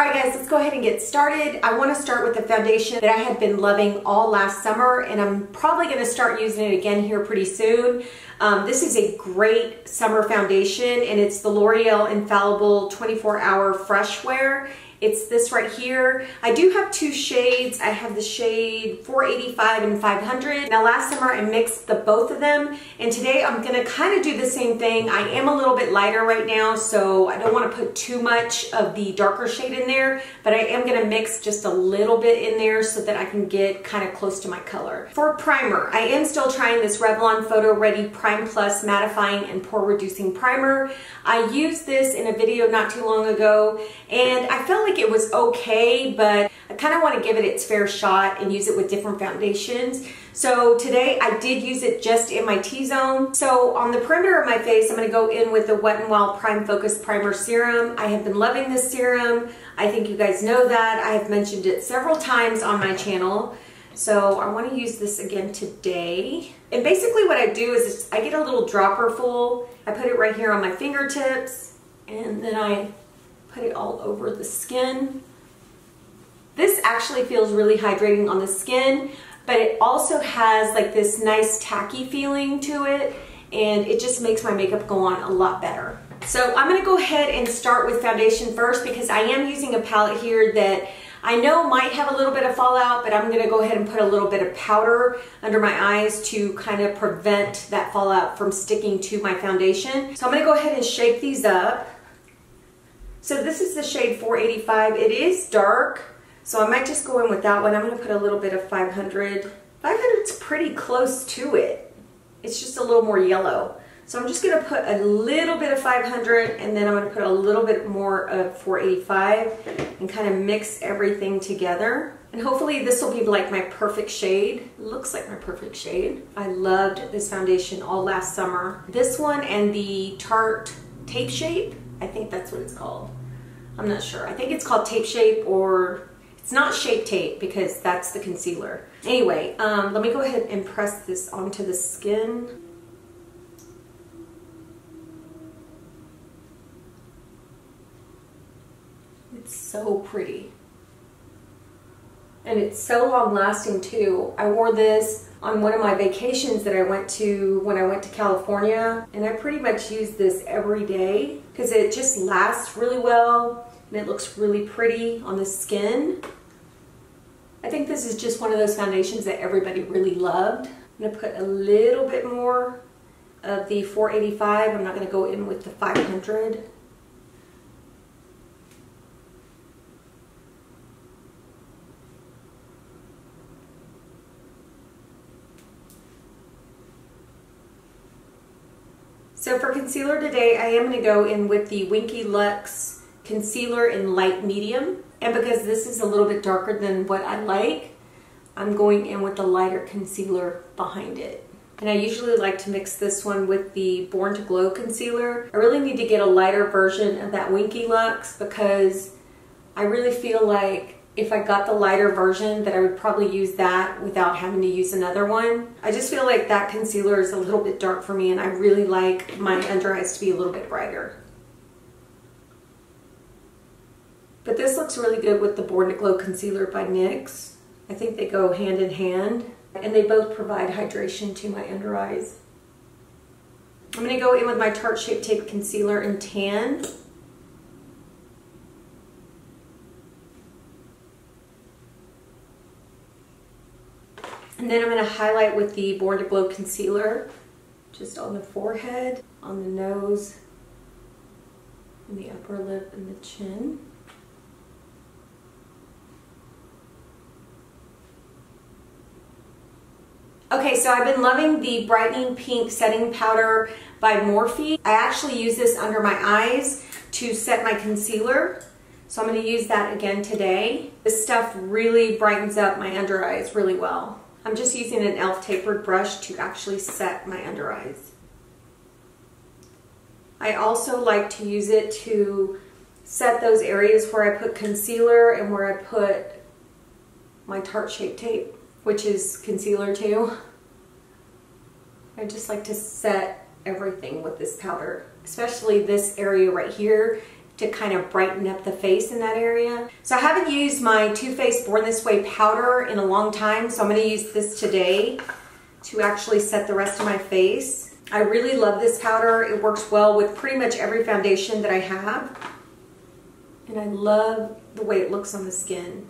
Alright guys, let's go ahead and get started. I want to start with the foundation that I had been loving all last summer, and I'm probably going to start using it again here pretty soon. This is a great summer foundation, and it's the L'Oreal Infallible 24-Hour Fresh Wear. It's this right here. I do have two shades. I have the shade 485 and 500. Now last summer I mixed both of them, and today I'm gonna kind of do the same thing. I am a little bit lighter right now, so I don't want to put too much of the darker shade in there, but I am gonna mix just a little bit in there so that I can get kind of close to my color. For primer, I am still trying this Revlon Photo Ready Prime Plus Mattifying and Pore Reducing Primer. I used this in a video not too long ago, and I felt like it was okay, but I kind of want to give it its fair shot and use it with different foundations. So today I did use it just in my T-zone. So on the perimeter of my face, I'm going to go in with the Wet n Wild Prime Focus Primer Serum. I have been loving this serum. I think you guys know that. I have mentioned it several times on my channel. So I want to use this again today. And basically what I do is I get a little dropper full. I put it right here on my fingertips, and then I put it all over the skin. This actually feels really hydrating on the skin, but it also has like this nice tacky feeling to it, and it just makes my makeup go on a lot better. So I'm going to go ahead and start with foundation first, because I am using a palette here that I know might have a little bit of fallout, but I'm going to go ahead and put a little bit of powder under my eyes to kind of prevent that fallout from sticking to my foundation. So I'm going to go ahead and shake these up. So this is the shade 485. It is dark, so I might just go in with that one. I'm going to put a little bit of 500. 500's pretty close to it. It's just a little more yellow. So I'm just going to put a little bit of 500, and then I'm going to put a little bit more of 485 and kind of mix everything together. And hopefully this will be like my perfect shade. It looks like my perfect shade. I loved this foundation all last summer. This one and the Tarte Tape Shape. I think that's what it's called. I'm not sure. I think it's called Tape Shape, or it's not Shape Tape because that's the concealer. Anyway, let me go ahead and press this onto the skin. It's so pretty. And it's so long lasting too. I wore this on one of my vacations that I went to when I went to California, and I pretty much use this every day because it just lasts really well and it looks really pretty on the skin. I think this is just one of those foundations that everybody really loved. I'm going to put a little bit more of the 485. I'm not going to go in with the 500. So for concealer today, I am going to go in with the Winky Lux Concealer in Light Medium. And because this is a little bit darker than what I like, I'm going in with the lighter concealer behind it. And I usually like to mix this one with the Born to Glow concealer. I really need to get a lighter version of that Winky Lux, because I really feel like if I got the lighter version that I would probably use that without having to use another one. I just feel like that concealer is a little bit dark for me, and I really like my under eyes to be a little bit brighter. But this looks really good with the Born to Glow concealer by NYX. I think they go hand in hand, and they both provide hydration to my under eyes. I'm going to go in with my Tarte Shape Tape Concealer in Tan. And then I'm going to highlight with the Born to Glow concealer just on the forehead, on the nose, and the upper lip and the chin. Okay, so I've been loving the Brightening Pink Setting Powder by Morphe. I actually use this under my eyes to set my concealer. So I'm going to use that again today. This stuff really brightens up my under eyes really well. I'm just using an e.l.f. tapered brush to actually set my under eyes. I also like to use it to set those areas where I put concealer and where I put my Tarte Shape Tape, which is concealer too. I just like to set everything with this powder, especially this area right here. to kind of brighten up the face in that area. So I haven't used my Too Faced Born This Way powder in a long time, so I'm going to use this today to actually set the rest of my face. I really love this powder. It works well with pretty much every foundation that I have. And I love the way it looks on the skin.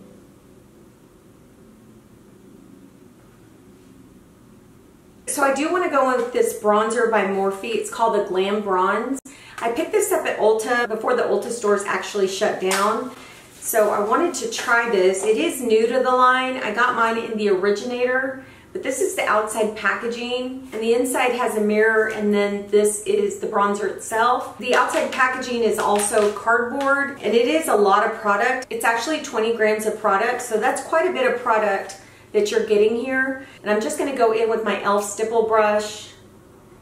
So I do want to go in with this bronzer by Morphe. It's called the Glam Bronze. I picked this up at Ulta before the Ulta stores actually shut down. So I wanted to try this. It is new to the line. I got mine in the Originator, but this is the outside packaging, and the inside has a mirror, and then this is the bronzer itself. The outside packaging is also cardboard, and it is a lot of product. It's actually 20 grams of product, so that's quite a bit of product that you're getting here. And I'm just going to go in with my e.l.f. stipple brush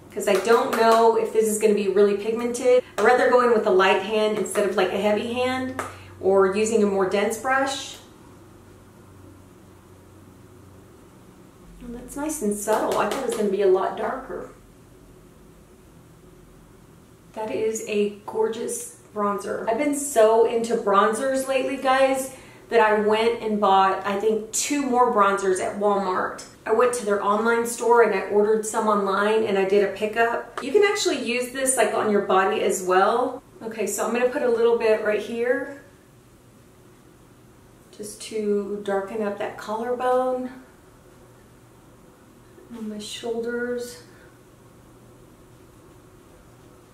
because I don't know if this is going to be really pigmented. I'd rather go in with a light hand instead of like a heavy hand, or using a more dense brush. Well, that's nice and subtle. I thought it was going to be a lot darker. That is a gorgeous bronzer. I've been so into bronzers lately, guys, that I went and bought, I think, 2 more bronzers at Walmart. I went to their online store and I ordered some online and I did a pickup. You can actually use this like on your body as well. Okay, so I'm going to put a little bit right here just to darken up that collarbone, on my shoulders,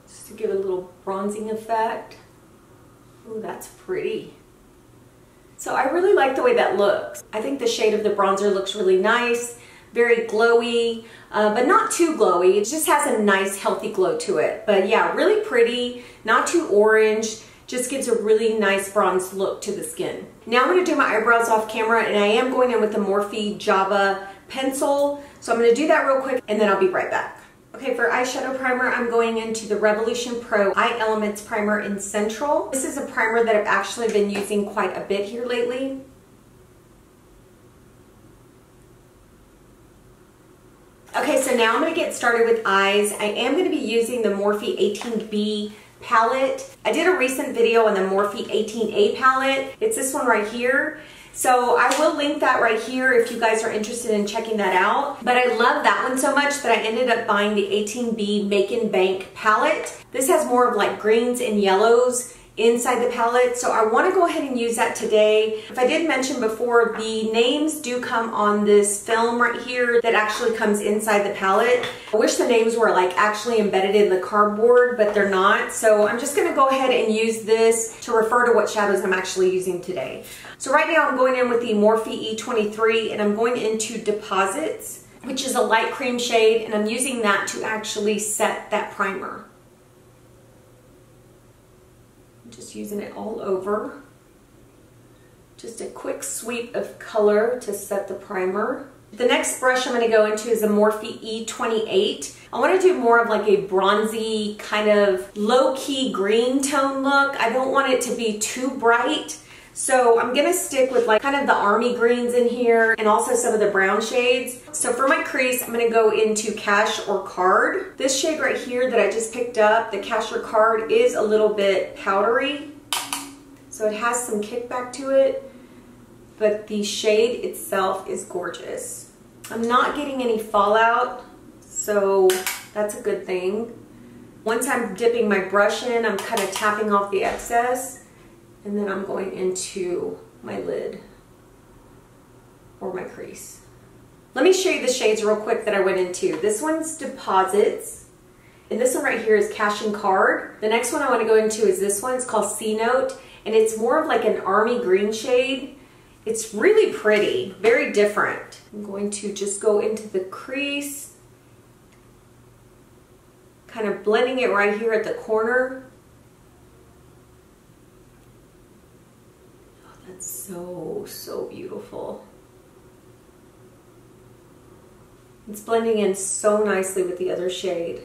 just to give it a little bronzing effect. Ooh, that's pretty. So I really like the way that looks. I think the shade of the bronzer looks really nice, very glowy, but not too glowy. It just has a nice healthy glow to it. But yeah, really pretty, not too orange, just gives a really nice bronze look to the skin. Now I'm gonna do my eyebrows off camera, and I am going in with the Morphe Java pencil. So I'm gonna do that real quick and then I'll be right back. Okay, for eyeshadow primer, I'm going into the Revolution Pro Eye Elements Primer in Central. This is a primer that I've actually been using quite a bit here lately. Okay, so now I'm going to get started with eyes. I am going to be using the Morphe 18B palette. I did a recent video on the Morphe 18A palette. It's this one right here. So I will link that right here if you guys are interested in checking that out. But I love that one so much that I ended up buying the 18B Make and Bank palette. This has more of like greens and yellows inside the palette, so I want to go ahead and use that today. If I did mention before, the names do come on this film right here that actually comes inside the palette. I wish the names were like actually embedded in the cardboard, but they're not. So I'm just going to go ahead and use this to refer to what shadows I'm actually using today. So right now I'm going in with the Morphe E23, and I'm going into Deposits, which is a light cream shade, and I'm using that to actually set that primer. Just using it all over. Just a quick sweep of color to set the primer. The next brush I'm going to go into is the Morphe E28. I want to do more of like a bronzy, kind of low-key green tone look. I don't want it to be too bright. So I'm going to stick with like kind of the army greens in here and also some of the brown shades. So for my crease, I'm going to go into Cash or Card. This shade right here that I just picked up, the Cash or Card, is a little bit powdery. So it has some kickback to it, but the shade itself is gorgeous. I'm not getting any fallout, so that's a good thing. Once I'm dipping my brush in, I'm kind of tapping off the excess. And then I'm going into my lid or my crease. Let me show you the shades real quick that I went into. This one's Deposits, and this one right here is Cash and Card. The next one I want to go into is this one. It's called C Note, and it's more of like an army green shade. It's really pretty, very different. I'm going to just go into the crease, kind of blending it right here at the corner. So beautiful. It's blending in so nicely with the other shade.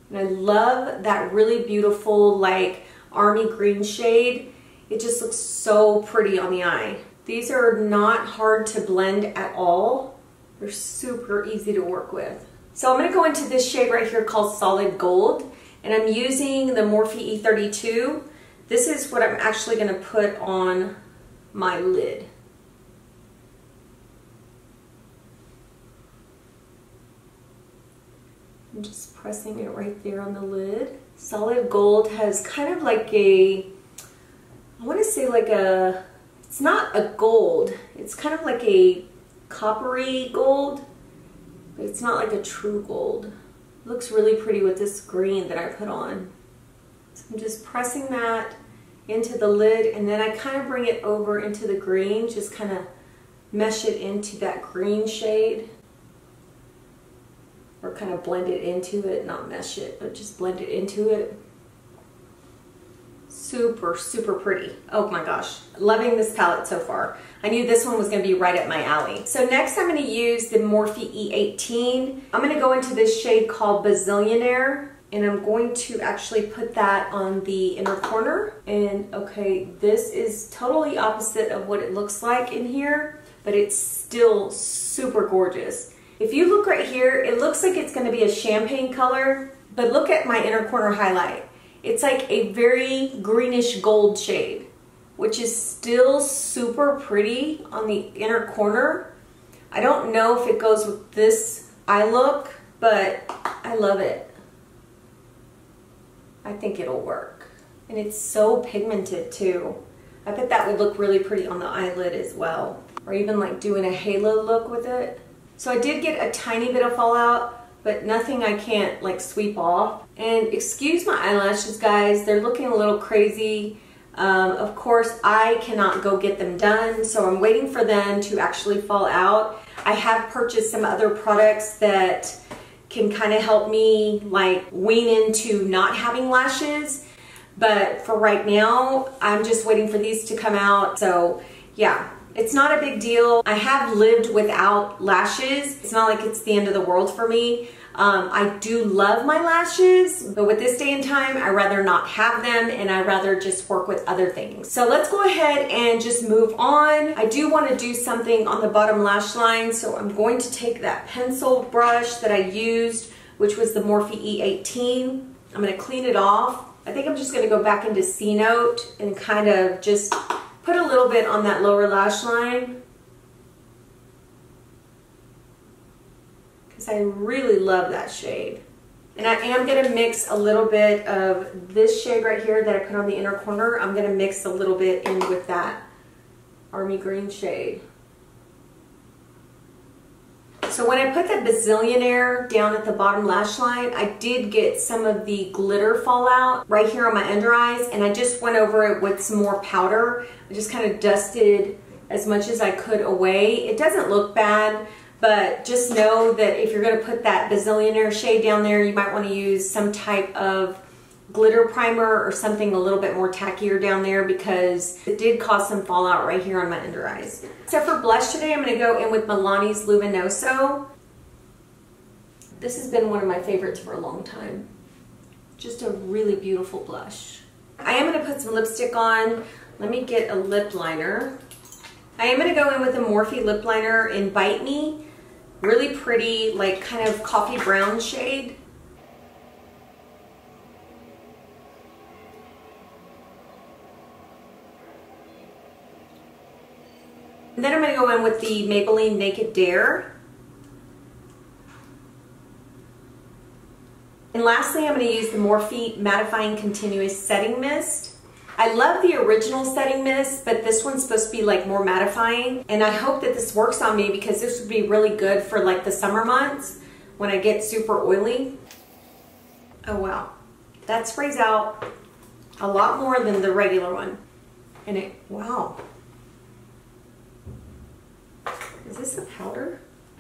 And I love that really beautiful like army green shade. It just looks so pretty on the eye. These are not hard to blend at all. They're super easy to work with. So I'm going to go into this shade right here called Solid Gold. And I'm using the Morphe E32. This is what I'm actually going to put on my lid. I'm just pressing it right there on the lid. Solid Gold has kind of like a, I want to say like a, it's not a gold, it's kind of like a coppery gold, but it's not like a true gold. It looks really pretty with this green that I put on. So I'm just pressing that into the lid, and then I kind of bring it over into the green, just kind of mesh it into that green shade. Or kind of blend it into it, not mesh it, but just blend it into it. Super, super pretty. Oh my gosh, loving this palette so far. I knew this one was gonna be right up my alley. So next I'm gonna use the Morphe E18. I'm gonna go into this shade called Bazillionaire, and I'm going to actually put that on the inner corner. And okay, this is totally opposite of what it looks like in here, but it's still super gorgeous. If you look right here, it looks like it's going to be a champagne color, but look at my inner corner highlight. It's like a very greenish gold shade, which is still super pretty on the inner corner. I don't know if it goes with this eye look, but I love it. I think it'll work. And it's so pigmented too. I bet that would look really pretty on the eyelid as well, or even like doing a halo look with it. So I did get a tiny bit of fallout, but nothing I can't like sweep off. And excuse my eyelashes, guys, they're looking a little crazy. Of course, I cannot go get them done, so I'm waiting for them to actually fall out. I have purchased some other products that can kind of help me like wean into not having lashes. But for right now, I'm just waiting for these to come out. So yeah. It's not a big deal. I have lived without lashes. It's not like it's the end of the world for me. I do love my lashes, but with this day and time, I'd rather not have them, and I'd rather just work with other things. So let's go ahead and just move on. I do want to do something on the bottom lash line, so I'm going to take that pencil brush that I used, which was the Morphe E18. I'm going to clean it off. I think I'm just going to go back into C Note and kind of just put a little bit on that lower lash line, because I really love that shade. And I am going to mix a little bit of this shade right here that I put on the inner corner. I'm going to mix a little bit in with that army green shade. So when I put the Bazillionaire down at the bottom lash line, I did get some of the glitter fallout right here on my under eyes, and I just went over it with some more powder. I just kind of dusted as much as I could away. It doesn't look bad, but just know that if you're going to put that Bazillionaire shade down there, you might want to use some type of glitter primer or something a little bit more tackier down there, because it did cause some fallout right here on my under eyes. So for blush today, I'm going to go in with Milani's Luminoso. This has been one of my favorites for a long time. Just a really beautiful blush. I am going to put some lipstick on. Let me get a lip liner. I am going to go in with a Morphe lip liner in Bite Me. Really pretty, like kind of coffee brown shade. And then I'm going to go in with the Maybelline Naked Dare. And lastly, I'm going to use the Morphe Mattifying Continuous Setting Mist. I love the original setting mist, but this one's supposed to be like more mattifying. And I hope that this works on me, because this would be really good for like the summer months when I get super oily. Oh wow, that sprays out a lot more than the regular one. And it, wow. Is this a powder?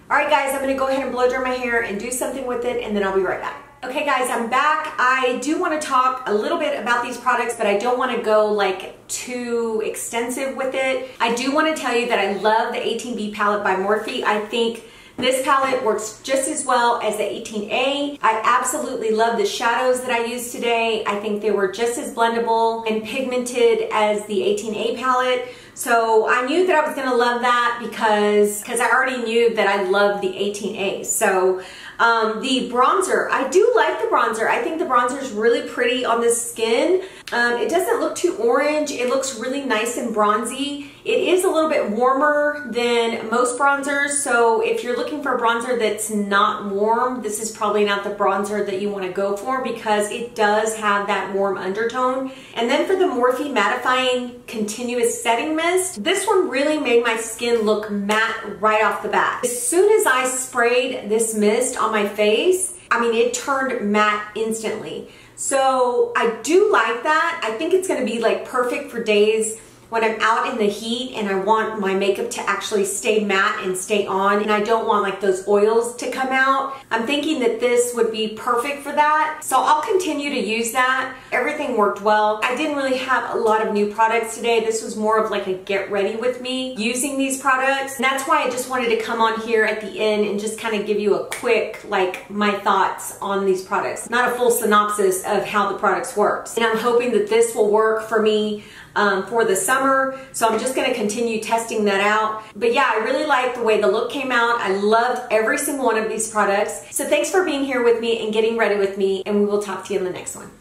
All right guys, I'm gonna go ahead and blow dry my hair and do something with it, and then I'll be right back. Okay guys, I'm back. I do want to talk a little bit about these products, but I don't want to go like too extensive with it. I do want to tell you that I love the 18B palette by Morphe. I think this palette works just as well as the 18A. I absolutely love the shadows that I used today. I think they were just as blendable and pigmented as the 18A palette. So I knew that I was gonna love that because I already knew that I love the 18A. So the bronzer, I do like the bronzer. I think the bronzer is really pretty on the skin. It doesn't look too orange. It looks really nice and bronzy. It is a little bit warmer than most bronzers, so if you're looking for a bronzer that's not warm, this is probably not the bronzer that you want to go for because it does have that warm undertone. And then for the Morphe Mattifying Continuous Setting Mist, this one really made my skin look matte right off the bat. As soon as I sprayed this mist on my face, I mean, it turned matte instantly. So I do like that. I think it's going to be like perfect for days when I'm out in the heat and I want my makeup to actually stay matte and stay on, and I don't want like those oils to come out. I'm thinking that this would be perfect for that. So I'll continue to use that. Everything worked well. I didn't really have a lot of new products today. This was more of like a get ready with me using these products. And that's why I just wanted to come on here at the end and just kind of give you a quick, like, my thoughts on these products. Not a full synopsis of how the products work. And I'm hoping that this will work for me for the summer, so I'm just going to continue testing that out. But yeah, I really like the way the look came out. I loved every single one of these products. So thanks for being here with me and getting ready with me, and we will talk to you in the next one.